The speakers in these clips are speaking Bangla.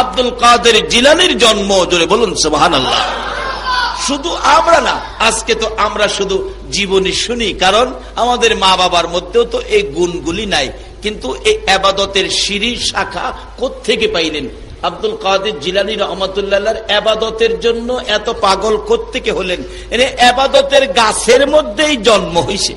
আব্দুল কাদের জিলানীর জন্ম, জোরে বলুন সুবহানাল্লাহ। শুধু আমরা না, আজকে তো আমরা শুধু জীবনী শুনি, কারণ আমাদের মা বাবার মধ্যেও তো এই গুণগুলি নাই। কিন্তু এই ইবাদতের সিঁড়ি শাখা কোত্থেকে পাইলেন? আব্দুল কাদের জিলানী রহমাতুল্লাহর ইবাদতের জন্য এত পাগল কোত্থেকে হলেন? ইবাদতের গাছের মধ্যেই জন্ম হইছে।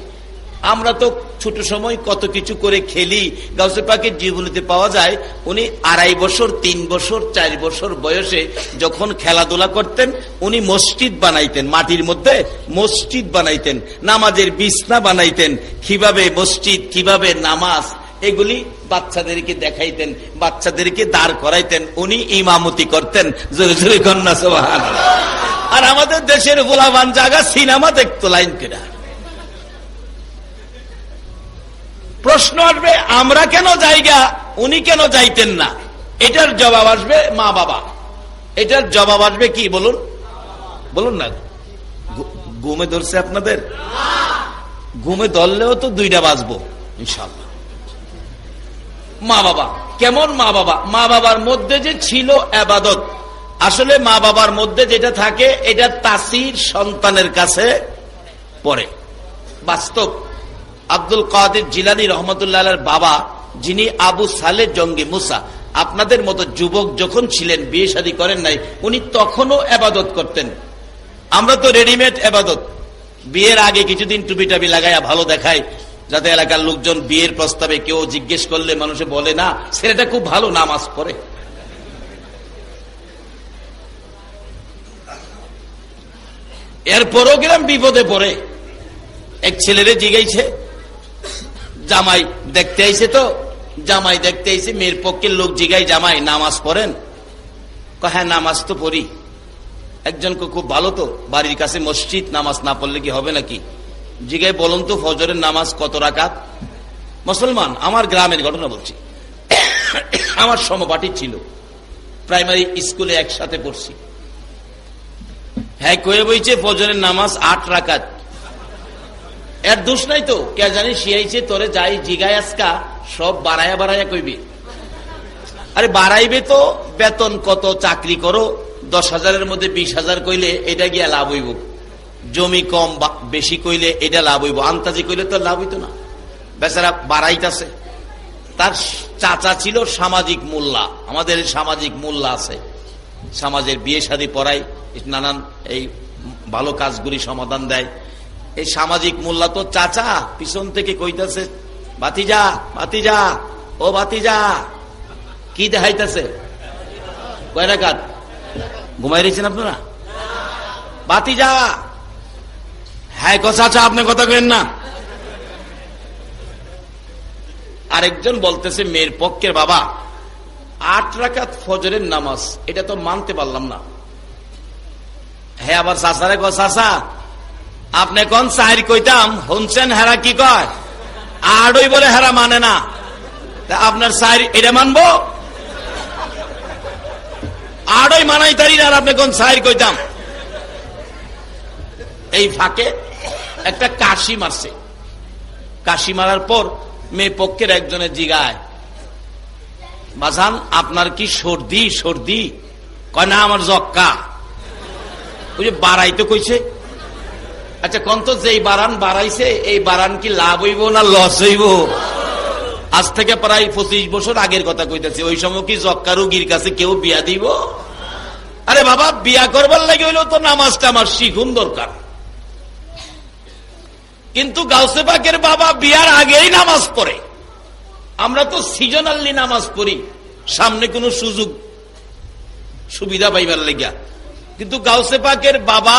আমরা তো ছোট সময় কত কিছু করে খেলি। গাউসে পাকের জীবনীতে পাওয়া যায় উনি 2.5 বছর, 3 বছর, 4 বছর বয়সে যখন খেলাধুলা করতেন, উনি মসজিদ বানাইতেন, মাটির মধ্যে মসজিদ বানাইতেন, নামাজের বিছনা বানাইতেন। কিভাবে মসজিদ, কিভাবে নামাজ, এগুলি বাচ্চাদেরকে দেখাইতেন, বাচ্চাদেরকে দাঁড় করাইতেন, উনি ইমামতি করতেন। জোরে জোরে কন্যা সুবহানাল্লাহ। আর আমাদের দেশের গোলাবান জায়গা সিনেমা দেখতো লাইন করে। প্রশ্ন আসবে আমরা কেন যাইগা, উনি কেন যাইতেন না? এটার জবাব আসবে মা বাবা। এটার জবাব আসবে কি বলুন, বলুন না। ঘুমে ধরছে আপনাদের? ঘুমে ধরলেও তো 2টা বাজবো ইনশাআল্লাহ। মা বাবা কেমন? মা বাবা, মা বাবার মধ্যে যে ছিল ইবাদত, আসলে মা বাবার মধ্যে যেটা থাকে এটা তাসির সন্তানের কাছে পড়ে। বাস্তব আব্দুল কাদের জিলানী রহমতুল্লাহর বাবা, যিনি আবু সালেহ জঙ্গি মুসা, আপনাদের মতো যুবক যখন ছিলেন, বিয়ে শাদী করেন নাই, উনি তখনও ইবাদত করতেন। আমরা তো রেডিমেড ইবাদত, বিয়ের আগে কিছুদিন টুপি টাপি লাগাইয়া ভালো দেখায়, যাতে এলাকার লোকজন বিয়ের প্রস্তাবে কেউ জিজ্ঞেস করলে মানুষে বলে না ছেলেটা খুব ভালো নামাজ পড়ে। এরপরও গেলাম বিপদে পড়ে। এক ছেলেরে জিগাইছে, জামাই দেখতে আইছে, তো জামাই দেখতে আইছে, মেয়ের পক্ষের লোক জিগাই, জামাই নামাজ পড়েন? হ্যাঁ নামাজ তো পড়ি। একজনকে খুব ভালো তো, বাড়ির কাছে মসজিদ, নামাজ না পড়লে কি হবে নাকি? জিগাই বলুন তো ফজরের নামাজ কত রাকাত? মুসলমান, আমার গ্রামের ঘটনা বলছি। আমার সমপাঠী ছিল, প্রাইমারি স্কুলে একসাথে পড়ছি। হ্যাঁ কয়ে বইছে ফজরের নামাজ 8 রাকাত। এর দোষ নাই তো, কে জানি শিয়াইছে তোরে যাই জিগায় আজকা সব বাড়ায়া বাড়ায়া কইবে। আরে বাড়াইবে তো, বেতন কত, চাকরি করো, 10,000-এর মধ্যে 20,000 কইলে এটা গিয়া লাভ হইব। জমি কম বেশি কইলে এটা লাভ হইব, আন্তাজি কইলে তো লাভ হইতো না। বেচারা বাড়াইতাছে। তার চাচা ছিল সামাজিক মোল্লা, আমাদের সামাজিক মোল্লা আছে, সমাজের বিয়ে শাদী পড়ায়, নানান এই ভালো কাজগুলি সমাধান দেয়। এই সামাজিক মোল্লা তো চাচা পিছন থেকে কইতাছে, ভাতিজা ভাতিজা, ও ভাতিজা, কি দেখাইতেছে? কয় রাকাত? ঘুমাই রয়েছেন আপনারা? ভাতিজা, হ্যাঁ গো চাচা আপনি কথা কেন না? আরেকজন বলতেছে মেয়ের পক্ষের বাবা 8 রাকাত ফজরের নামাজ, এটা তো মানতে পারলাম না। হ্যাঁ আবার চাচারে গো চাচা আপনি কোন চাহির কইতাম শুনছেন, হেরা কি কয় 8ই বলে, হেরা মানে না। তা আপনার চাহির এটা মানবো? 8ই মানাই তারি না, আর আপনি কোন চাহির কইতাম? এই ফাঁকে একটা কাশি মারছে। কাশি মারার পর মেয়ে পক্ষের একজনের জিগায়, বাজান আপনার কি সর্দি? সর্দি? কয় না আমার জক্কা। ওই যে বাড়াইতে কইছে। আচ্ছা কোন তো যেই বারান বাড়াইছে, এই বারান কি লাভ হইব না লস হইব? আজ থেকে প্রায় 25 বছর আগের কথা কইতেছে। ওই সময় কি জক্কা রুগীর কাছে কেউ বিয়া দিব? আরে বাবা বিয়া করবার লাগে হইলেও তো নামাজটা আমার শিখুন দরকার। কিন্তু গাউসে পাকের বাবা বিয়ার আগেই নামাজ পড়ে। আমরা তো সিজনালি নামাজ পড়ি, সামনে কোনো সুযোগ সুবিধা পাইবার লাগিয়া। কিন্তু গাউসে পাকের বাবা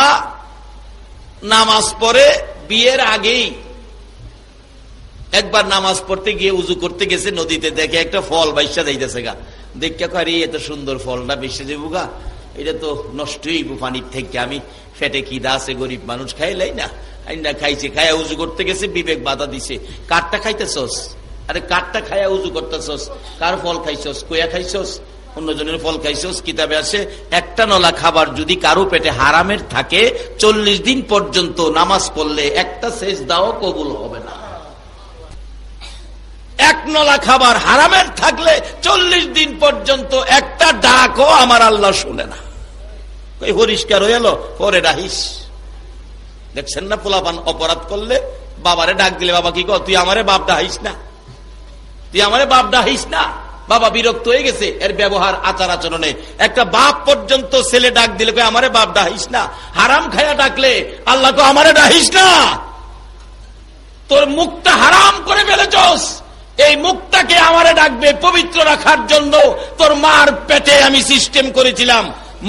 নামাজ পড়ে বিয়ের আগেই। একবার নামাজ পড়তে গিয়ে উজু করতে গেছে, নদীতে দেখে একটা ফল বাইসা যাইতেছে গা। দেখে আরে এত সুন্দর ফলটা বেসে যাবো গা, এটা তো নষ্টই পানির থেকে, আমি ফেটে খিদা আছে, গরিব মানুষ খাইলাই না, আইনা খাইছে। খায়া উজু করতে গেছে, বিবেক বাধা দিছে, কাঠটা খাইতেছস? আরে কাঠটা খায়া উজু করতেছস? কার ফল খাইছস? কয়া খাইছস? অন্যজনের ফল খাইছস? কিতাবে আছে একটা নলা খাবার যদি কারো পেটে হারামের থাকে 40 দিন পর্যন্ত নামাজ পড়লে একটা সেজদাও কবুল হবে না। এক নলা খাবার হারামের থাকলে 40 দিন পর্যন্ত একটা ডাকও আমার আল্লাহ শুনে না। কই পরিষ্কার হয়ে এলো, পরে ডাহিস। দেখছেন না, পোলাপান অপরাধ করলে বাবারে ডাক দিলে বাবা কি কর, তুই আমারে বাপ ডাহিস না, তুই আমারে বাপ ডাহিস না। বাবা বিরক্ত হয়ে গেছে এর ব্যবহার আচার আচরণে। একটা বাপ পর্যন্ত ছেলে ডাক দিলে কই আমারে বাপ ডাহিস না। হারাম খায়া ডাকলে আল্লাহ তো আমারে ডাহিস না, তোর মুখটা হারাম করে ফেলেছস, এই মুখটাকে আমারে ডাকবে পবিত্র রাখার জন্য। তোর মার পেটে আমি সিস্টেম করেছিলাম,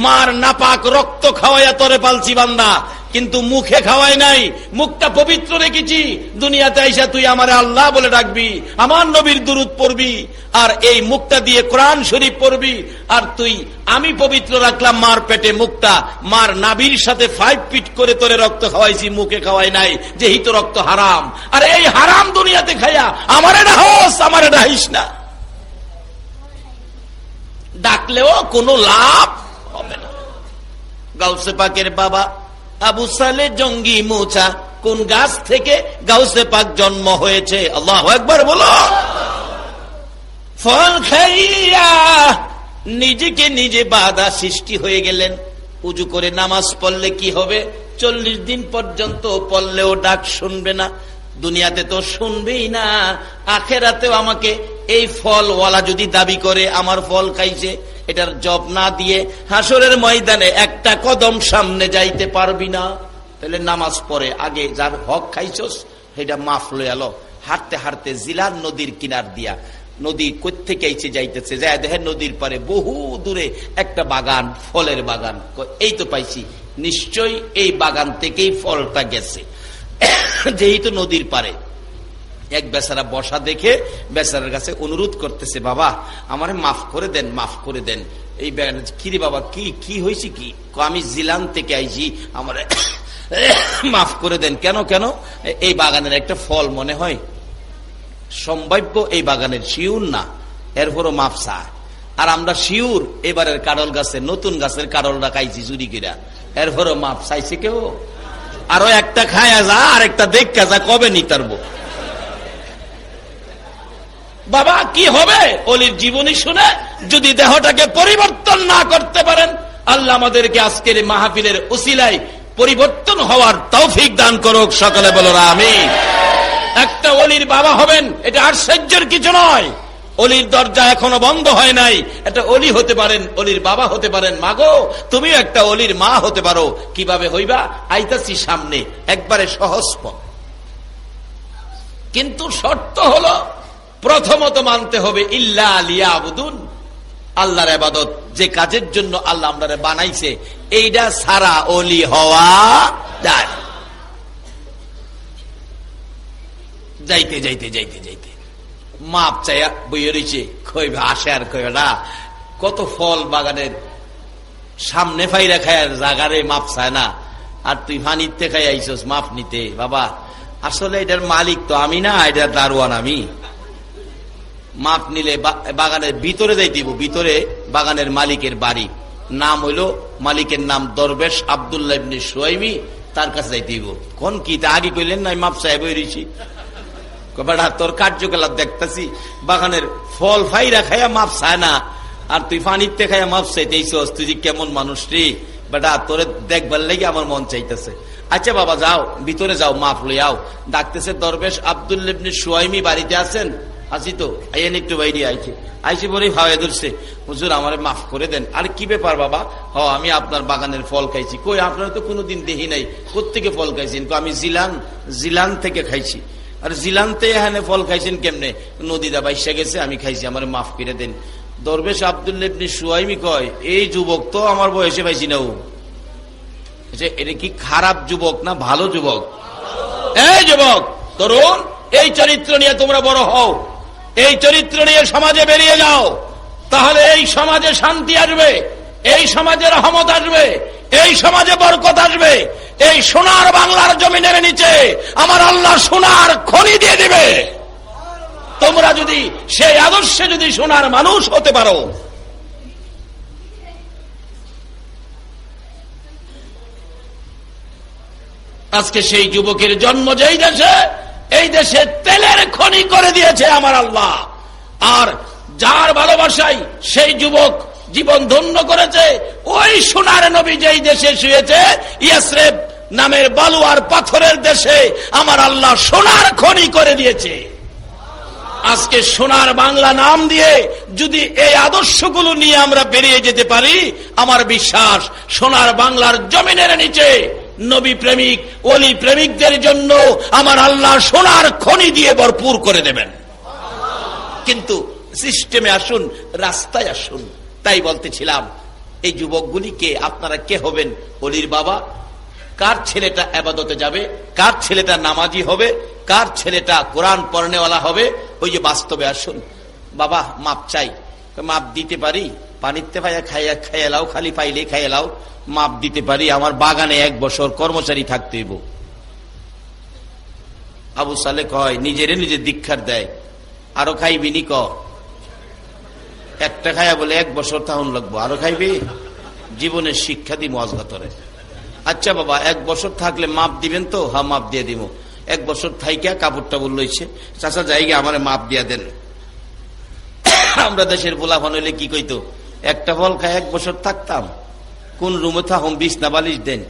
মার নাপাক রক্ত খাওয়াইয়া তোরে পালছি বান্দা, কিন্তু মুখে খাওয়াই নাই, মুখটা পবিত্র রেখেছি। দুনিয়াতে আইসা তুই আমারে আল্লাহ বলে ডাকবি, আমার নবীর দুরূদ পড়বি, আর এই মুখটা দিয়ে কোরআন শরীফ পড়বি। আর তুই, আমি পবিত্র রাখলাম মার পেটে মুখটা, মার নাভির সাথে 5 ফিট করে তোরে রক্ত খাওয়াইছি, মুখে খাওয়াই নাই, যেহেতু রক্ত হারাম। আর এই হারাম দুনিয়াতে খাইয়া আমারে ডাহস, আমারে ডাহিস না। ডাকলেও কোনো লাভ হবে না। গাউসে পাকের বাবা আবু সালে জঙ্গি মুছা, কোন গাছ থেকে গাউসে পাক জন্ম হয়েছে? আল্লাহু আকবার বলো। ফল খাইয়া নিজেকে নিজে বাধা সৃষ্টি হয়ে গেলেন। উজু করে নামাজ পড়লে কি হবে? 40 দিন পর্যন্ত পড়লেও ডাক শুনবে না। দুনিয়াতে তো শুনবেই না, আখেরাতেও আমাকে এই ফলওয়ালা যদি দাবি করে আমার ফল খাইছে, এটার জব না দিয়ে হাসরের ময়দানে একটা কদম সামনে যাইতে পারবি না। তাহলে নামাজ পড়ে আগে যার হক খাইছস সেটা মাফ লয়ে আলো। হাঁটতে হাঁটতে জিলার নদীর কিনার দিয়া, নদী কোত্থেকে আইছে যাইতেছে, যায় দেখেন নদীর পারে বহু দূরে একটা বাগান, ফলের বাগান। এই তো পাইছি, নিশ্চয়ই এই বাগান থেকেই ফলটা গেছে, যেহেতু নদীর পারে। এক বেচারা বসা দেখে বেচারার কাছে অনুরোধ করতেছে, বাবা আমারে মাফ করে দেন, মাফ করে দেন। এই কিরে বাবা কি কি হয়েছে কি? আমি জিলান থেকে আইছি, আমারে মাফ করে দেন। কেন কেন? এই বাগানের একটা ফল মনে হয় সম্ভাব্য, এই বাগানের শিউর না, এরপরও মাফ চায়। আর আমরা শিউর এবারের কারল গাছে, নতুন গাছের কারলটা খাইছি চুরি কিরা, এরপরও মাফ চাইছে কেউ? আরো একটা খায়া যা, আর একটা দেখা যা, কবে নিতারবো? বাবা কি হবে অলির জীবনী শুনে যদি দেহটাকে পরিবর্তন না করতে পারেন? আল্লাহ আমাদেরকে আজকের মাহফিলের উসিলায় পরিবর্তন হওয়ার তৌফিক দান করুক। সকলে বলো আমিন। একটা অলির বাবা হবেন, এটা আশ্চর্যের কিছু নয়। অলির দরজা এখনো বন্ধ হয় নাই, এটা অলি হতে পারেন, অলির বাবা হতে পারেন। মাগো তুমিও একটা অলির মা হতে পারো। কিভাবে হইবা? আইতাছি সামনে, একবারে সহজ পথ। কিন্তু শর্ত হলো প্রথমত মানতে হবে ইল্লা লিয়াবুদুন, আল্লাহর ইবাদত, যে কাজের জন্য আল্লাহ আমাদের বানাইছে এইটা ছাড়া ওলি হওয়া যায়। যাইতে যাইতে যাইতে যাইতে মাপ চাইয়া বইয়ে রয়েছে, কইবে আসে আর কইবে না। কত ফল বাগানের সামনে ফাইরা খায়, জাগারে মাপ চায় না, আর তুই ফানিতে খাই আইসস মাপ নিতে। বাবা আসলে এটার মালিক তো আমি না, এটার দারোয়ান আমি। মাপ নিলে বাগানের ভিতরে যাই দিব, ভিতরে বাগানের মালিকের বাড়ি, নাম হইল, মালিকের নাম দরবেশ আব্দুল্লাহ ইবনে সুয়াইমি, তার কাছে যাই দিব। কোন কি তা আগে কইলেন না মাপ সাহেব হইছি? বেটা তোর কার্যকলাপ দেখতেছি, বাগানের ফল ফাইরা খাইয়া মাপ চায় না, আর তুই পানিতে খাইয়া মাপ চাইতেইছস, তুই যে কেমন মানুষ রে বেটা, তোরে দেখবার লেগে আমার মন চাইতেছে। আচ্ছা বাবা যাও, ভিতরে যাও, মাপ লইয়াও। ডাকতেছে দরবেশ আব্দুল্লাহ ইবনে সুয়াইমি বাড়িতে আছেন? আছি তো, আইয়েন একটু বাইরে। আইছে, আইসি বলেই ভাবে ধরছে, হুজুর আমারে মাফ করে দেন। আর কি ব্যাপার বাবা? হ আমি আপনার বাগানের ফল খাইছি। কই আপনারা তো কোনোদিন দেখি নাই, কোত্থেকে ফল খাইছেন? আমি জিলান থেকে খাইছি। আর জিলানতে এখানে ফল খাইছেন কেমনে? নদীদা বাইসা গেছে, আমি খাইছি, আমার মাফ করে দেন। দরবেশ আব্দুল্লাহ ইবনে সুয়াইমি কয়, এই যুবক তো আমার বয়সে পাইছি না। ও এটা কি খারাপ যুবক না ভালো যুবক? এই যুবক তরুণ, এই চরিত্র নিয়ে তোমরা বড় হও, এই চরিত্র নিয়ে সমাজে বেরিয়ে যাও, তাহলে এই সমাজে শান্তি আসবে, এই সমাজে রহমত আসবে, এই সমাজে বরকত আসবে। এই সোনার বাংলার জমিনের নিচে আমার আল্লাহ সোনার খনি দিয়ে দিবে। তোমরা যদি সেই আদর্শে যদি সোনার মানুষ হতে পারো। আজকে সেই যুবকের জন্ম যেই দেশে, এই দেশে তেলের খনি করে দিয়েছে আমার আল্লাহ। আর যার ভালোবাসায় সেই যুবক জীবন ধন্য করেছে, ওই সোনার নবী যেই দেশে শুয়েছে, ইয়াসরিব নামের বালু আর পাথরের দেশে আমার আল্লাহ সোনার খনি করে দিয়েছে। আজকে সোনার বাংলা নাম দিয়ে যদি এই আদর্শগুলো নিয়ে আমরা বেরিয়ে যেতে পারি, আমার বিশ্বাস সোনার বাংলার জমিনের নিচে নবী প্রেমিক ওলি প্রেমিকদের জন্য আমার আল্লাহ সোনার খনি দিয়ে ভরপুর করে দেবেন। কিন্তু সিস্টেমে আসুন, রাস্তায় আসুন। তাই বলতেছিলাম, এই যুবকগুলিকে আপনারা কে হবেন? অলির বাবা? কার ছেলেটা ইবাদতে যাবে? কার ছেলেটা নামাজি হবে? কার ছেলেটা কোরআন পড়নেওয়ালা হবে? ওই যে বাস্তবে আসুন। বাবা মাপ চাই, মাপ দিতে পারি, পানিতে পাইয়া খাইয়া খাইয়ালাও, খালি পাইলে খাইয়ালাও, মাপ দিতে পারি। আমার বাগানে 1 বছর কর্মচারী থাকতে হইব। আবু সালে কয়, নিজেরে নিজে দীক্ষার দেয়, আরো খাইবি নি? ক একটা খাইয়া বলে 1 বছর তাহন লাগবো, আরো খাইবি? জীবনের শিক্ষা দিব আজগাতরে। আচ্ছা বাবা 1 বছর থাকলে মাপ দিবেন তো? হ্যাঁ মাপ দিয়ে দিব। 1 বছর থাইকা কাপড় টাপড় লইছে, চাচা জায়গা আমার মাপ দিয়া দেন। আমরা দেশের পোলাপান হইলে কি কইতো, একটা ফল খাই 1 বছর থাকতাম, কোন রুমে থাকুম, বিছনা বালিশ দেন।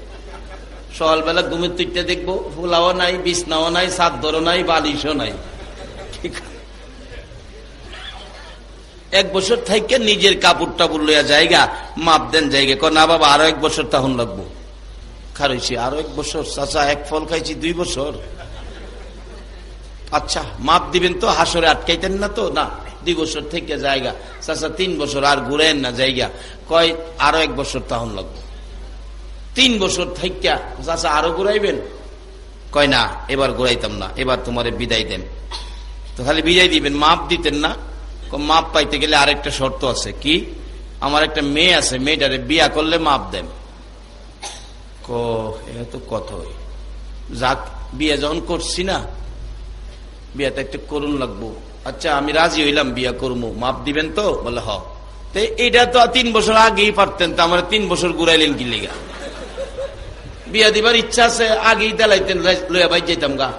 সকালবেলা ঘুমের তুইটা দেখবো ফুলাও নাই, বিছনাও নাই, চাদরও নাই, বালিশও নাই। ঠিক 1 বছর থাইকা নিজের কাপড় টাপড় লইয়া জায়গা মাপ দেন জায়গা। কয় না বাবা আরো 1 বছর তখন লাগবো। খারইছি আরো 1 বছর? চাচা 1 ফল খাইছি 2 বছর। আচ্ছা মাপ দিবেন তো? হাসরে আটকাইতেন না তো? না, 2 বছর থেকে জায়গা। চাচা 3 বছর আর ঘুরেন না জায়গা। কয় আরো 1 বছর তখন লাগবো। 3 বছর থাইকা চাচা আরো ঘুরাইবেন? কয় না এবার ঘুরাইতাম না, এবার তোমারে বিদায় দেন। তো খালি বিদায় দিবেন, মাপ দিতেন না? মাপ পাইতে গেলে আরেকটা শর্ত আছে। কি? আমার একটা মেয়ে আছে, মেয়েটারে বিয়া করলে মাপ দেন। তো কথাই যাক, বিয়ে যখন করছি না, বিয়াটা একটু করুন লাগবো। আচ্ছা আমি রাজি হইলাম, বিয়া করবো, মাপ দিবেন তো? বলে হ। এইটা তো 3 বছর আগেই পারতেন, তো আমার 3 বছর ঘুরাইলেন কি লিগা? বিয়া দিবার ইচ্ছা আছে, আগেই দেলাইতেন, লইয়া বাই যেতাম গা।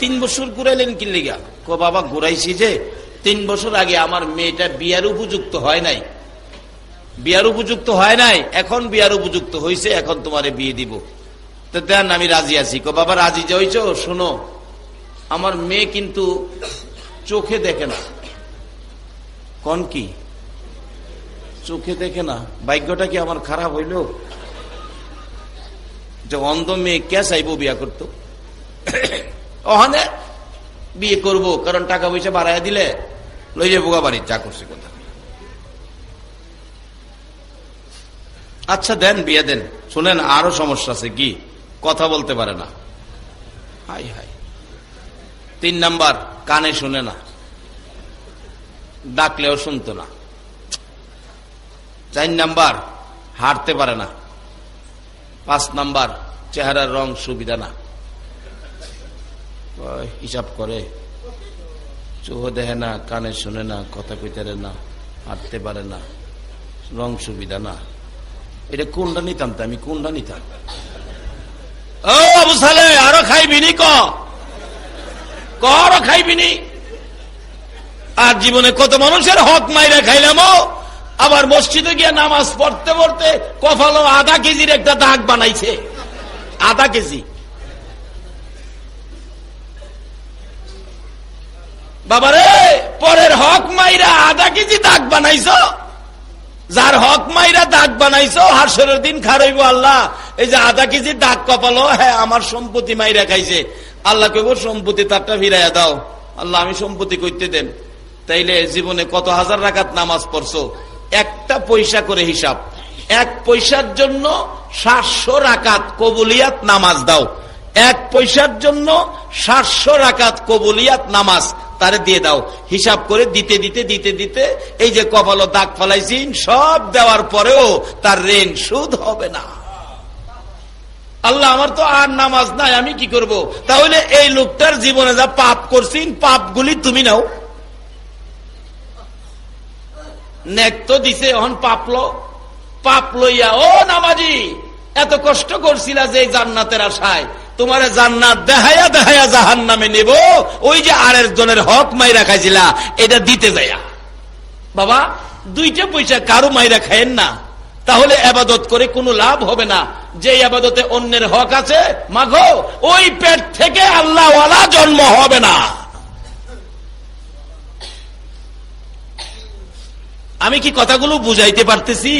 3 বছর ঘুরাইলেন কি লিগা? বাবা ঘুরাইছি যে 3 বছর আগে আমার মেয়েটা বিয়ার উপযুক্ত হয় নাই, বিয়ার উপযুক্ত হয় নাই, এখন বিয়ার উপযুক্ত হয়েছে, এখন তোমারে বিয়ে দিব। তো দেন আমি রাজি আছি। বাবা রাজি যে হইছ, শোনো আমার মেয়ে কিন্তু চোখে দেখে না। কোন কি চোখে দেখে না? ভাগ্যটা কি আমার খারাপ হইল যে অন্ধ মেয়ে কে চাইবো বিয়া করতো? ওখানে বিয়ে করবো, কারণ টাকা পয়সা বাড়াইয়া দিলে লই যাবো বাড়ি, যা করছে কথা। আচ্ছা দেন, বিয়ে দেন। শুনেন আরো সমস্যা আছে। কি? কথা বলতে পারে না। High high. 3 নাম্বার, কানে শুনে না, ডাকলেও শুনতো না। 4 নাম্বার, হাঁটতে পারে না। 5 নাম্বার, চেহারার রং সুবিধা না। হিসাব করে, চোখ দেখে না, কানে শুনে না, কথা কইতে না, হাঁটতে পারে না, রং সুবিধা না। এটা কোনটা নিতাম? তো আমি কোনটা নিতাম? ও আবু সালে, আরো খাইবিনি? আরো খাইবিনি? আর জীবনে কত মানুষের হক মাইরা খাইলাম। আবার মসজিদে গিয়ে নামাজ পড়তে পড়তে কপালও 1/2 কেজির একটা দাগ বানাইছে। 1/2 কেজি। বাবারে, পরের হক মাইরা 1/2 কেজি দাগ বানাইছ। যার হক মাইরা দাগ বানাইছো, হাসরের দিন খারাইবো আল্লাহ, এই যে 1/2 কেজি দাগ কপালো, হ্যাঁ আমার সম্পত্তি মাইরা খাইছে। আল্লাহ কইব সম্পত্তি তারটা ফিরাইয়া দাও। আল্লাহ আমি সম্পত্তি কইতে দেন। তাইলে জীবনে কত হাজার রাকাত নামাজ পড়ছো? 1 পয়সা করে হিসাব। 1 পয়সার জন্য 700 রাকাত কবুলিয়াত নামাজ দাও। 1 পয়সার জন্য 700 রাকাত কবুলিয়াত নামাজ তারে দিয়ে দাও। হিসাব করে দিতে দিতে দিতে দিতে এই যে কপাল দাগ ফলাইছি, সব দেওয়ার পরেও তার ঋণ সুদ হবে না। আল্লাহ আমার তো আর নামাজ নাই, আমি কি করব? তাহলে এই লোকটার জীবনে যা পাপ করছেন, পাপগুলি তুমি নাও। নেক তো দিছে, এখন পাপ লইয়া, ও নামাজি এত কষ্ট করছিলা যে জান্নাতের আশায়, তোমারে জান্নাত দেখাইয়া দেখাইয়া জাহান্নামে নেব, ওই যে আরেক জনের হক মাইরা খাইছিলা এটা দিতে যাইয়া। বাবা, দুইটা পয়সা কারো মাইরা খায়েন না, তাহলে ইবাদত করে কোনো লাভ হবে না। যে ইবাদতে অন্যের হক আছে, মাগো ওই পেট থেকে আল্লাহ ওয়ালা জন্ম হবে না। আমি কি কথাগুলো বুঝাইতে পারতেছি?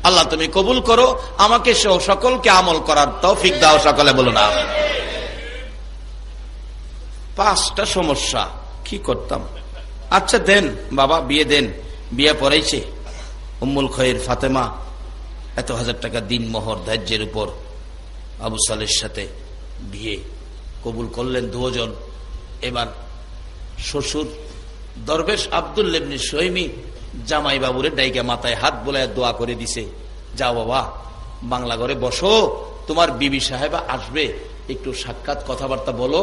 আল্লাহ তুমি কবুল করো, আমাকে সকলকে আমল করার তৌফিক দাও, সকলে বলো না। 5টা সমস্যা কি করতাম? আচ্ছা দেন বাবা, বিয়ে দেন। বিয়ে পড়াইছে উম্মুল খৈর ফাতেমা, এত হাজার টাকা দিন মোহর ধার্যের উপর আবু সালের সাথে বিয়ে কবুল করলেন 2 জন। এবার শ্বশুর দরবেশ আব্দুল্লাহ ইবনে সুহাইমি জামাই বাবুরে ডাইকা মাথায় হাত বোলায় দোয়া করে দিছে, যাও বাবা বাংলা ঘরে বসো, তোমার বিবি সাহেবা আসবে, একটু সাক্ষাৎ কথাবার্তা বলো,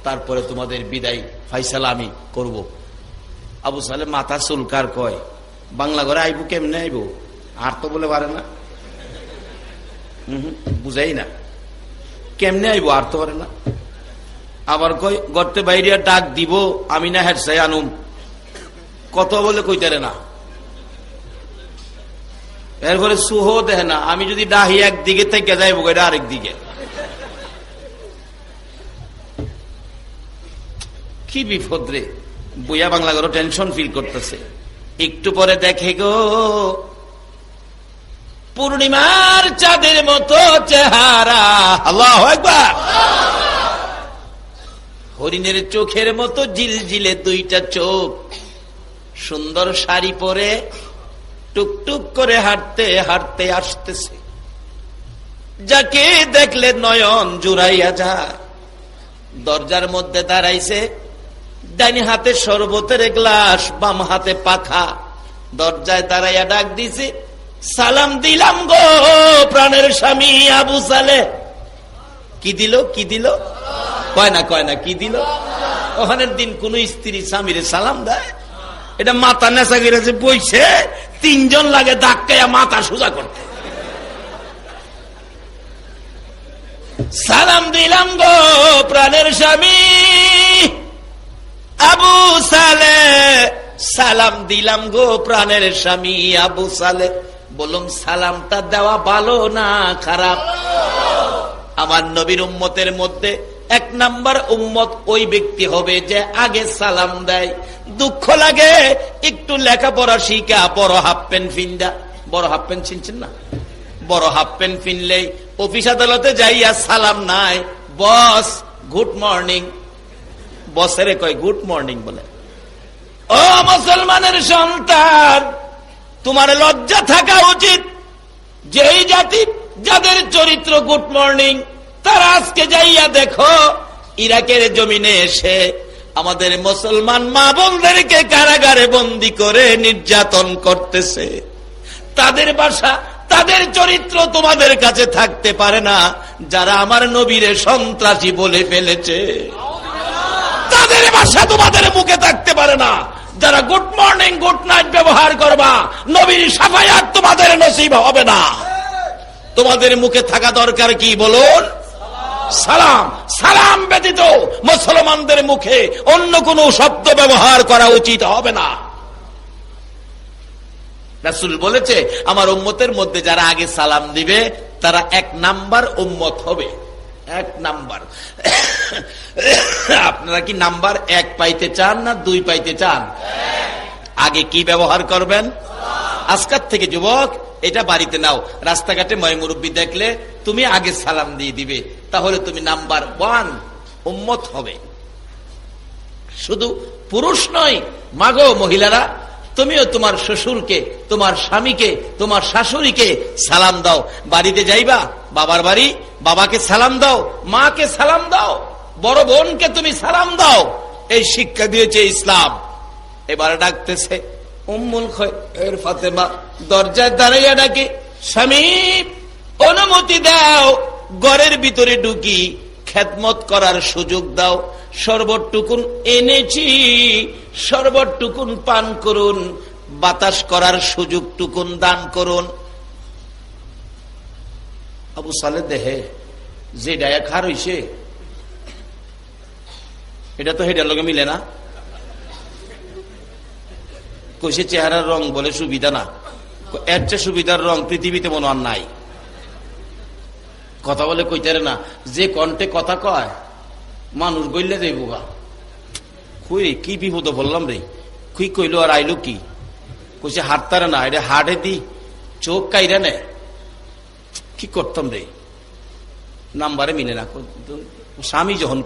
তারপরে তোমাদের বিদায় ফাইসালা আমি করব। আবু সালেহ মাথা চুলকার কয়, বাংলা ঘরে আইবো কেমনে আইবো? আর তো বলে পারে না, বুঝাই না কেমনে আইবো, আর তো পারে না। আবার কয় গর্তে বাইরে ডাক দিব, আমি না হেড সাই আনুম, কত বলে কইতারে না। এরপরে সুহ দেয় না, আমি যদি ডাহি একদিকে থেকে যাইবো এটা আরেক দিকে। কি বিপদ রে। বইয়া বাংলা ঘরে টেনশন ফিল করতেছে। একটু পরে দেখে গো পূর্ণিমার চাঁদের মতো চেহারা, আল্লাহু আকবার, হরিণের চোখের মতো জিলজিলে 2টা চোখ, সুন্দর শাড়ি পরে টুকটুক করে হাঁটতে হাঁটতে আসতেছে। যাকে দেখলে নয়ন জুড়াইয়া যায়। দরজার মধ্যে দাঁড়াইছে, ডাইনি হাতে শরবতের গ্লাস, বাম হাতে পাখা। দরজায় দাঁড়াইয়া ডাক দিছে, সালাম দিলাম গো প্রাণের স্বামী আবু সালেহ। কি দিল? কি দিল? কয় না কি দিল? ওখানের দিন কোন স্ত্রী স্বামীরে সালাম দেয়? এটা মাথা নেশা গেছে বইছে, 3 জন লাগে ধাক্কায়া মাথা সোজা করতে। সালাম দিলাম গো প্রাণের স্বামী আবু সালেহ, সালাম দিলাম গো প্রাণের স্বামী আবু সালেহ। বলুন সালামটা দেওয়া ভালো না খারাপ? আমার নবীর উম্মতের মধ্যে 1 নাম্বার উম্মত ওই ব্যক্তি হবে যে আগে সালাম দেয়। দুঃখ লাগে, একটু লেখাপড়া শিখা বড় হাফ প্যান্ট ফিন্দা, বড় হাফ প্যান্ট চিনছেন না? বড় হাফ প্যান্ট ফিনলেই অফিস আদালতে যাইয়া সালাম নাই, বস গুড মর্নিং, বসেরে কয় গুড মর্নিং বলে। ও মুসলমানের সন্তান, তোমার লজ্জা থাকা উচিত। যেই জাতি যাদের চরিত্র গুড মর্নিং, তারা আজকে যাইয়া দেখো ইরাকের জমিনে এসে আমাদের মুসলমান মা বোনদেরকে কারাগারে বন্দী করে নির্যাতন করতেছে। তাদের ভাষা, তাদের চরিত্র তোমাদের কাছে থাকতে পারে না। যারা আমার নবীরে সন্ত্রাসী বলে ফেলেছে, তাদের ভাষা তোমাদের মুখে থাকতে পারে না। যারা গুড মর্নিং গুড নাইট ব্যবহার করবা, নবীর শাফায়াত তোমাদের নসিব হবে না। তোমাদের মুখে থাকা দরকার কি বলুন? সালাম। সালাম ব্যতীত মুসলমানদের মুখে অন্য কোন শব্দ ব্যবহার করা উচিত হবে না। রাসূল বলেছে আমার উম্মতের মধ্যে যারা আগে সালাম দিবে তারা 1 নাম্বার উম্মত হবে। 1 নাম্বার। আপনারা কি নাম্বার 1 পাইতে চান না 2 পাইতে চান? আগে কি ব্যবহার করবেন? আজকাল থেকে যুবক এটা বাড়িতে নাও, রাস্তাঘাটে ময়মুরব্বী দেখলে তুমি আগে সালাম দিয়ে দিবে, তাহলে তুমি নাম্বার 1 উম্মত হবে। শুধু পুরুষ নয়, মাগো মহিলারা, তুমিও তোমার শ্বশুরকে, তোমার স্বামীকে, তোমার শাশুড়িকে সালাম দাও। বাড়িতে যাইবা, বাবার বাড়ি, বাবাকে সালাম দাও, মাকে সালাম দাও, বড় বোনকে তুমি সালাম দাও। এই শিক্ষা দিয়েছে ইসলাম। এবার ডাকতেছে উম্মুল খৈর ফাতেমা, দরজায় দাঁড়াইয়া ডাকে, স্বামী অনুমতি দাও, ঘরের ভিতরে ঢুকি, খেদমত করার সুযোগ দাও। শরবতটুকুন এনেছি, শরবতটুকুন পান করুন, বাতাস করার সুযোগটুকুন দান করুন। আবু সালেহ দেহে যে ডায়া খার হইছে এটা তো হেডার লগে মিলে না। কইছে চেহারার রং বলে সুবিধা না, এর চেয়ে সুবিধার রং পৃথিবীতে মনে হয় নাই। কথা বলে কইতারে না, যে কণ্ঠে কথা কয় মানুষ গইলে যাইব গা। খুই কি বিপদ বললাম রে, খুই কইলো আর আইলো কি, কইছে হাঁটতারে না, এটা হাটে দি চোখ কাইরা নে, কি করতাম রে, নাম্বারে মিলে না। স্বামী যখন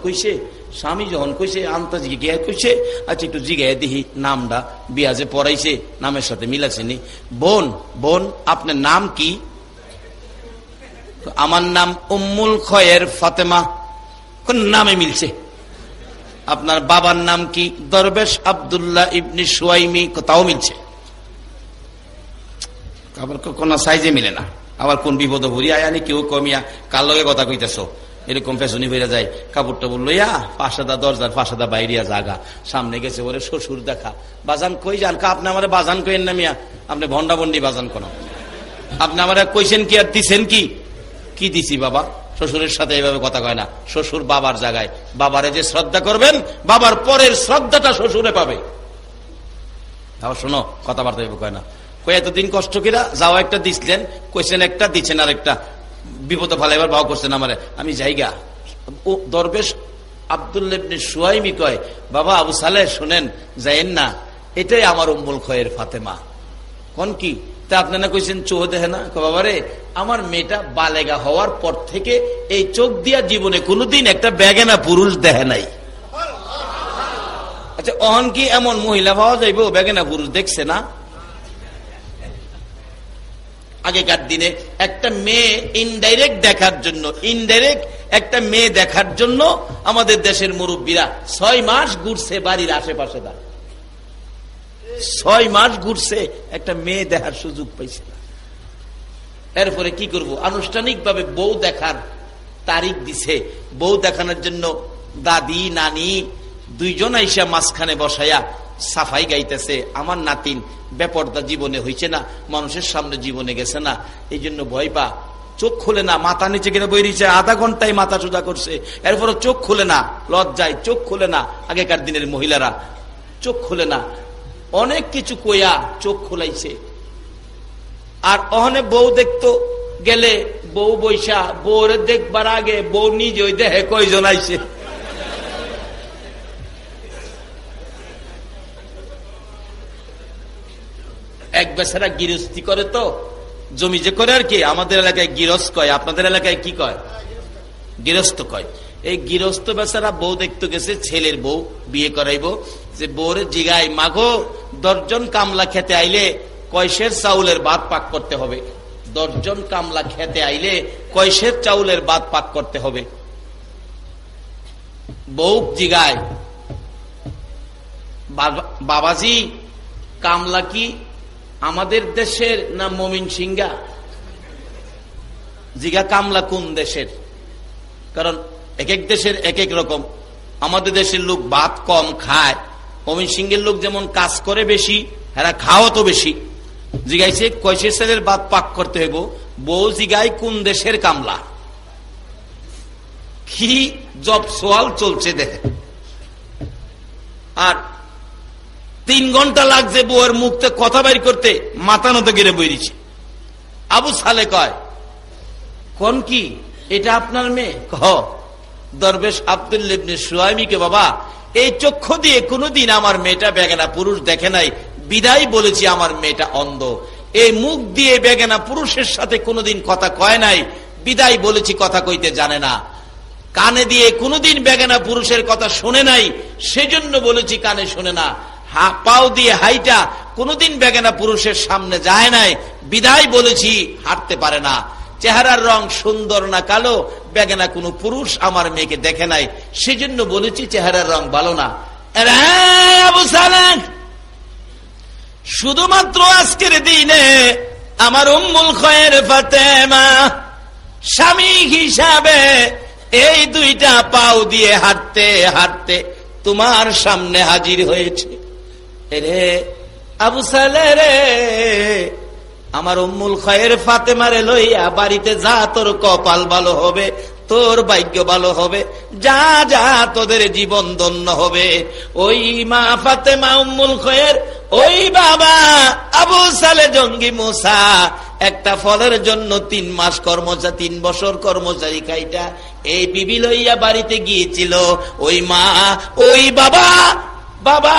কইছে আন্তাজ জিজ্ঞাসা কইছে, আচ্ছা একটু জিজ্ঞাসা দিহি নামটা, বিয়াজে পড়াইছে নামের সাথে মিলাছে নি। বোন বোন আপনার নাম কি? আমার নাম উম্মুল খয়ের ফাতেমা। কোন নামে মিলছে? আপনার বাবার নাম কি? দরবেশ আব্দুল্লাহ ইবনে সুয়াইমি। তাও মিলছে, আবার কোন সাইজে মিলে না। আবার কোন বিপদ ভরি আয়ানি কেউ কমিয়া কার লগে কথা কইতেছ এরকম পেছনি ফিরে যায়, কাপড়টা বললো ইয়া ফাঁসাদা দরজার ফাঁসাদা বাইরিয়া জাগা, সামনে গেছে ওরে শ্বশুর দেখা। বাজান কই যান? আপনি আমার বাজান কইেন না মিয়া, আপনি ভন্ডা ভন্ডি বাজান কোন, আপনি আমার কইছেন কি আর দিছেন কি? কি দিছি বাবা? শ্বশুরের সাথে এইভাবে কথা কয় না। শ্বশুর বাবার জায়গায়, বাবারে যে শ্রদ্ধা করবেন বাবার পরের শ্রদ্ধাটা শ্বশুরে পাবে। তাও শোনো, কথাবার্তা কয় না। কই এতদিন কষ্ট কিরা যাও, একটা দিছিলেন, কইছেন একটা, দিচ্ছেন আর একটা, বিপদে ফালাইবার ভাও করছেন আমারে, আমি যাইগা। দরবেশ আব্দুল্লাহ ইবনে সুয়াইমি কয়, বাবা আবু সালেহ শুনেন, যাইেন না, এটাই আমার উম্মুল খয়ের ফাতেমা। কোন কি? তা আপনারা কইছেন চোখ দেখে না? বাবা রে, আমার মেয়েটা বালেগা হওয়ার পর থেকে এই চোখ দিয়া জীবনে কোনোদিন একটা বেগানা পুরুষ দেখে নাই। আচ্ছা অহন কি এমন মহিলা পাওয়া যাইব বেগানা পুরুষ দেখছে না? আগেকার দিনে একটা মেয়ে ইনডাইরেক্ট দেখার জন্য, একটা মেয়ে দেখার জন্য আমাদের দেশের মুরব্বীরা 6 মাস ঘুরছে বাড়ির আশেপাশে, 6 মাস ঘুরছে, একটা মেয়ে দেখার সুযোগ পাইছে না। এরপরে কি করব? আনুষ্ঠানিক ভাবে বউ দেখার তারিখ দিছে। বউ দেখানোর জন্য দাদি নানি দুইজন আইসা মাঝখানে বসাইয়া সাফাই গাইতেছে, আমার নাতিন বেপরদা জীবনে হইছে না, মানুষের সামনে জীবনে গেছে না, এই জন্য ভয় পা, চোখ খুলে না, মাথা নিচে গেলে বই রয়েছে, আধা ঘন্টায় মাথা সোজা করছে, এরপরে চোখ খুলে না, লজ্জায় চোখ খুলে না। আগেকার দিনের মহিলারা চোখ খুলে না, অনেক কিছু কইয়া চোখ খোলাইছে। আর অহনে বউ দেখতো গেলে বউ বৈশা, বউরে দেখবার আগে বউ নিজে ওই দেহে কয়জন আইছে। এক বেচারা গৃহস্থী করে, তো জমি যে করে আর কি, আমাদের এলাকায় গৃহস্থ কয়, আপনাদের এলাকায় কি কয়? গৃহস্থ কয়। এই গৃহস্থ বেচারা বউ দেখতে গেছে, ছেলের বউ বিয়ে করাইব, যে বউরে জিগায়, মাগো 10 জন কামলা খেতে আইলে কয়সের চাউলের ভাত পাক করতে হবে? 10 জন কামলা খেতে আইলে কয়সের চাউলের ভাত পাক করতে হবে? বউ জিগায়, বাবাজি কামলা কি আমাদের দেশের না মমিন সিংহা? জিগা কামলা কোন দেশের? কারণ এক এক দেশের এক এক রকম। আমাদের দেশের লোক ভাত কম খায়, মমিন সিংহের লোক যেমন কাজ করে বেশি, এরা খাওয়া তো বেশি। জিগাইছে কয়সের ছেলের ভাত পাক করতে হইব? বউ জিগাই কোন দেশের কামলা? কি জব সোয়াল চলছে দেখে। আর 3 ঘন্টা লাগছে বউয়ের মুখতে কথা বাইর করতে, মাথা নত গেড়ে বইরিছে। আবু সালে কয়, কোন কি এটা আপনার মেয়ে? দরবেশ আব্দুল্লাহ ইবনে সুয়াইমিকে, বাবা এই চক্ষু দিয়ে কোনোদিন আমার মেয়েটা বেগানা পুরুষ দেখে নাই, বিদায় বলেছি আমার মেয়েটা অন্ধ। এই মুখ দিয়ে বেগানা পুরুষের সাথে কোনোদিন কথা কয় নাই, বিদায় বলেছি কথা কইতে জানে না। কানে দিয়ে কোনোদিন বেগানা পুরুষের কথা শুনে নাই, সেজন্য বলেছি কানে শুনে না। পাও দিয়ে হাইটা কোনোদিন বেগানা পুরুষের সামনে যায় নাই, বিদায় বলেছি হাঁটতে পারে না। চেহারার রং সুন্দর না কালো, বেগানা কোনো পুরুষ আমার মেয়েকে দেখে নাই, সেজন্য বলেছি চেহারার রং ভালো না। আবু সালেহ, শুধুমাত্র আজকের দিনে আমার উম্মুল খয়ের ফাতেমা স্বামী হিসাবে এই 2টা পাও দিয়ে হাঁটতে হাঁটতে তোমার সামনে হাজির হয়েছে। রে আবু সালেহ রে, আমার উম্মুল খয়ের ফাতেমারে লইয়া বাড়িতে যা, তোর কপাল ভালো হবে, তোর ভাগ্য ভালো হবে, যা যা তোদের জীবন ধন্য হবে। ওই মা ফাতেমা উম্মুল খয়ের, ওই বাবা আবু সালে জঙ্গি মুসা একটা ফলের জন্য 3 মাস কর্মচারী, 3 বছর কর্মচারী খাইটা এই বিবি লইয়া বাড়িতে গিয়েছিল। ওই মা ওই বাবা বাবা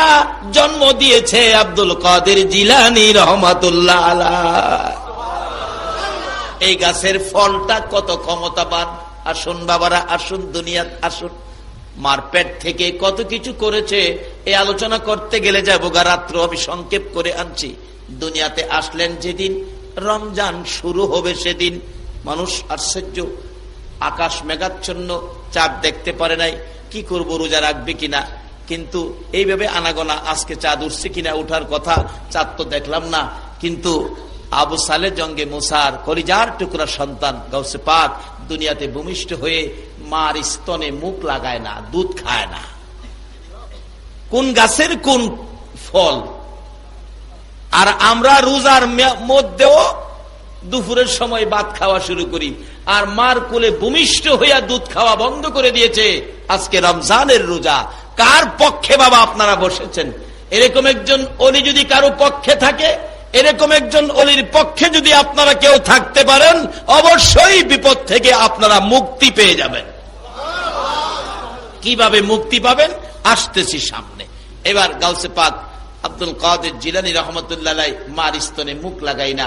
জন্ম দিয়েছে আব্দুল কাদের জিলানী রহমাতুল্লাহ আলাইহ। এই গাছের ফলটা কত ক্ষমতাবান। আসুন বাবারা, আসুন দুনিয়াত আসুন। মার পেট থেকে কত কিছু করেছে, এই আলোচনা করতে গেলে যাবো গা রাত্র। আমি সংক্ষেপ করে আনছি। দুনিয়াতে আসলেন যেদিন রমজান শুরু হবে সেদিন মানুষ আশ্চর্য, আকাশ মেঘাচ্ছন্ন, চাঁদ দেখতে পারে নাই, কি করব রোজা রাখবে কিনা। কিন্তু এইভাবে আনাগোনা আজকে চাঁদ উঠছে কিনা, উঠার কথা, চাঁদ তো দেখলাম না। কিন্তু আবু সালে জঙ্গে মুসার কলিজার টুকরা সন্তান গাউসে পাক দুনিয়াতে ভূমিষ্ঠ হয়ে মার স্তনে মুখ লাগায় না, দুধ খায় না। কোন গাছের কোন ফল। আর আমরা রোজার মধ্যেও দুপুরের সময় ভাত খাওয়া শুরু করি, আর মার কোলে ভূমিষ্ঠ হইয়া দুধ খাওয়া বন্ধ করে দিয়েছে। আজকে রমজানের রোজা। কার পক্ষে বাবা আপনারা বসেছেন? এরকম একজন অলি যদি কারো পক্ষে থাকে, এরকম একজন অলির পক্ষে যদি আপনারা কেউ থাকতে পারেন, অবশ্যই বিপদ থেকে আপনারা মুক্তি পেয়ে যাবেন। কিভাবে মুক্তি পাবেন আসতেছি সামনে। এবার গাউসে পাক আব্দুল কাদের জিলানী রহমতুল্লাহ আলাইহ মার স্তনে মুখ লাগাই না।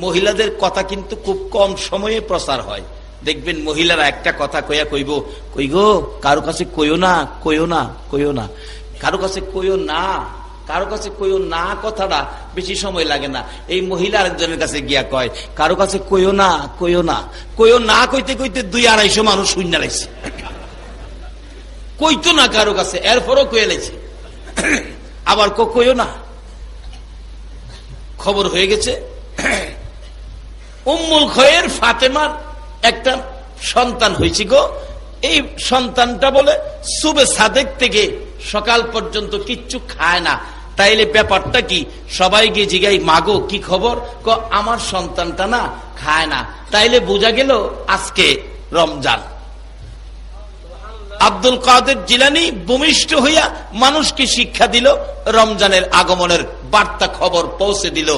মহিলাদের কথা কিন্তু খুব কম সময়ে প্রচার হয়। দেখবেন মহিলারা একটা কথা কইয়া কইব, কই গো কারো কাছে কইও না, কইও না, কইও না, কারো কাছে কইও না, কারো কাছে কইও না। কথাটা বেশি সময় লাগে না। এই মহিলা আরেকজনের কাছে গিয়া কয়, কারো কাছে কইও না, কইও না, কইও না। কইতে কইতে 200-250 মানুষ শূন্য লাইছে, কইতো না কারো কাছে, এরপরও কয়ে লাইছে। আবার কইও না। খবর হয়ে গেছে উম্মুল খয়ের ফাতেমার একটা সন্তান হয়েছে গো। এই সন্তানটা বলে সুবে সাদেক থেকে সকাল পর্যন্ত কিচ্ছু খায় না। তাইলে ব্যাপারটা কি? সবাই গিয়ে জিগাই, মাগো কি খবর? আমার সন্তানটা না খায় না। তাইলে বোঝা গেল আজকে রমজান। আব্দুল কাদের জিলানী ভূমিষ্ঠ হইয়া মানুষকে শিক্ষা দিল, রমজানের আগমনের বার্তা খবর পৌঁছে দিল।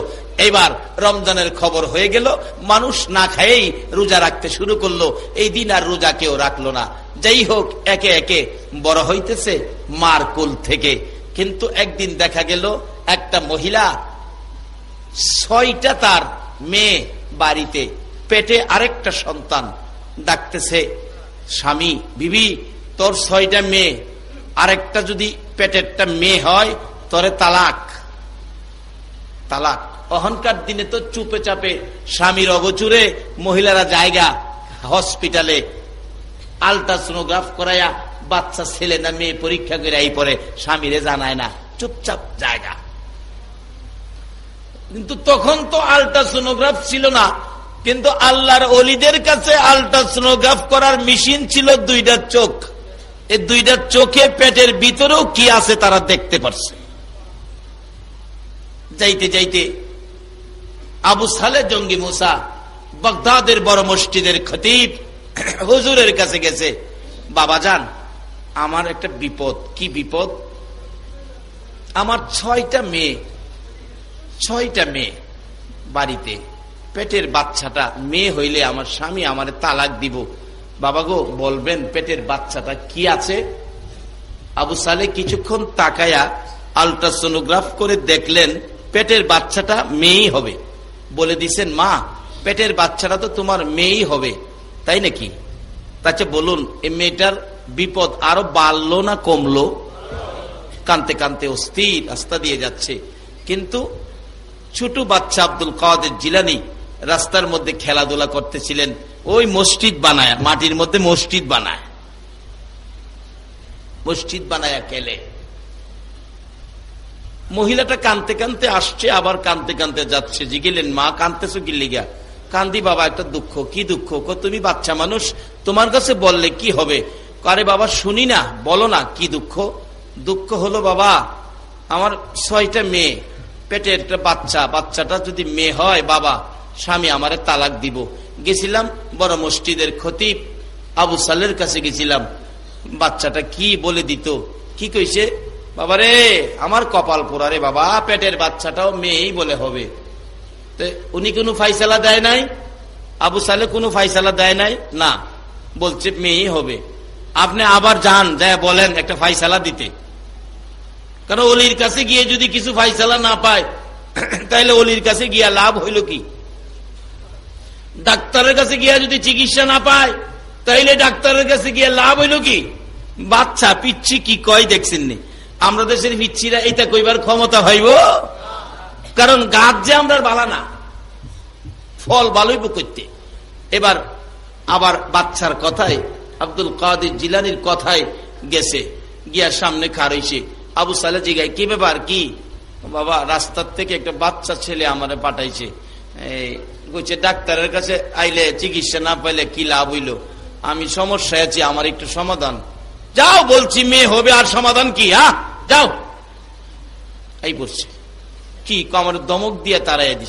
এবার রমজানের খবর হয়ে গেল, মানুষ না খায়েই রোজা রাখতে শুরু করলো। এই দিন আর রোজা কেউ রাখলো না। যাই হোক, একে একে বড় হইতেছে মার কোল থেকে। কিন্তু একদিন দেখা গেল একটা মহিলা 6টা তার মেয়ে বাড়িতে, পেটে আরেকটা সন্তান। ডাকতেছে স্বামী, বিবি তোর 6টা মেয়ে, আরেকটা যদি পেটেরটা মেয়ে হয় তোরে তালাক। তালাক। অহংকার দিনে তো চুপে চাপে স্বামীর অগোচরে মহিলারা জায়গা হসপিটালে আলট্রাসোনোগ্রাফ করাইয়া বাচ্চা ছেলে না মেয়ে পরীক্ষা করে এই পরে স্বামীরে জানায় না, চুপচাপ জায়গা। কিন্তু তখন তো আলট্রাসোনোগ্রাফ ছিল না। কিন্তু আল্লাহর ওলিদের কাছে আলট্রাসোনোগ্রাফ করার মেশিন ছিল 2টা চোখ। এই 2টা চোখে পেটের ভিতরেও কি আছে তারা দেখতে পারছে। যাইতে যাইতে আবু সালে জঙ্গি মুসা বাগদাদের বড় মসজিদের খতিব হুজুরের কাছে গেছে, বাবা যান আমার একটা বিপদ। কি বিপদ? আমার 6টা মেয়ে বাড়িতে, পেটের বাচ্চাটা মেয়ে হইলে আমার স্বামী আমারে তালাক দিব। বাবা গো বলবেন পেটের বাচ্চাটা কি আছে? আবু সালে কিছুক্ষণ তাকায়া আলট্রাসোনোগ্রাফ করে দেখলেন পেটের বাচ্চাটা মেয়েই হবে। বলে দিছেন, মা পেটের বাচ্চাটা তো তোমার মেয়েই হবে, তাই নাকি? তাছে বলুন এই মেয়েটার বিপদ আরো বাড়লো না কমলো? কানতে কানতে অস্থির রাস্তা দিয়ে যাচ্ছে। কিন্তু ছোট বাচ্চা আব্দুল কাদের জিলানী রাস্তার মধ্যে খেলাধুলা করতেছিলেন। ওই মসজিদ বানায়, মাটির মধ্যে মসজিদ বানায় খেলে। মহিলাটা কানতে কানতে আসছে, আবার কানতে কানতে যাচ্ছে। জিগেলেন, মা কানতেছো কি লিগা? কান্দি বাবা একটা দুঃখ। কি দুঃখ? তুমি বাচ্চা মানুষ, তোমার কাছে বললে কি হবে? আরে বাবা শুনি না, বলো না কি দুঃখ? দুঃখ হলো বাবা আমার 6টা মেয়ে, পেটে একটা বাচ্চা, বাচ্চাটা যদি মেয়ে হয় বাবা স্বামী আমারে তালাক দিব। গেছিলাম বড় মসজিদের খতিব আবু সালের কাছে গেছিলাম, বাচ্চাটা কি বলে দিত, কি কইছে, বাবারে আমার কপাল পোড়া রে বাবা, পেটের বাচ্চাটাও মেয়েই বলে হবে। তো উনি কোনো ফাইসালা দেয় নাই, আবু সালে কোনো ফাইসালা দেয় নাই, না বলছে মেয়েই হবে। আপনি আবার যান, যায় বলেন একটা ফাইসালা দিতে, কারণ অলির কাছে গিয়ে যদি কিছু ফাইসালা না পায় তাহলে অলির কাছে গিয়া লাভ হইল কি? ডাক্তারের কাছে গিয়া যদি চিকিৎসা না পায় তাইলে ডাক্তারের কাছে গিয়া লাভ হইল কি? বাচ্চা পিচ্ছি কি কয় দেখছেন নি? আমরা দেশের পিচ্ছিরা এটা কইবার ক্ষমতা হইব? কারণ গাছ যে আমরা বালা না, ফল ভালোই করতে। এবার আবার বাচ্চার কথায়, আব্দুল কাদের জিলানির কথায় গেছে, গিয়া সামনে খার হইছে। আবু সালে জিগায়, কি ব্যাপার কি? বাবা রাস্তার থেকে একটা বাচ্চা ছেলে আমারে পাঠাইছে, কইছে ডাক্তারের কাছে আইলে চিকিৎসা না পাইলে কি লাভ হইল, আমি সমস্যায় আছি, আমার একটু সমাধান। যাও বলছি, মেয়ে হবে আর সমাধান কি? যাও। এই বলছে কি, আমার দমক দিয়ে তারাই দিছে।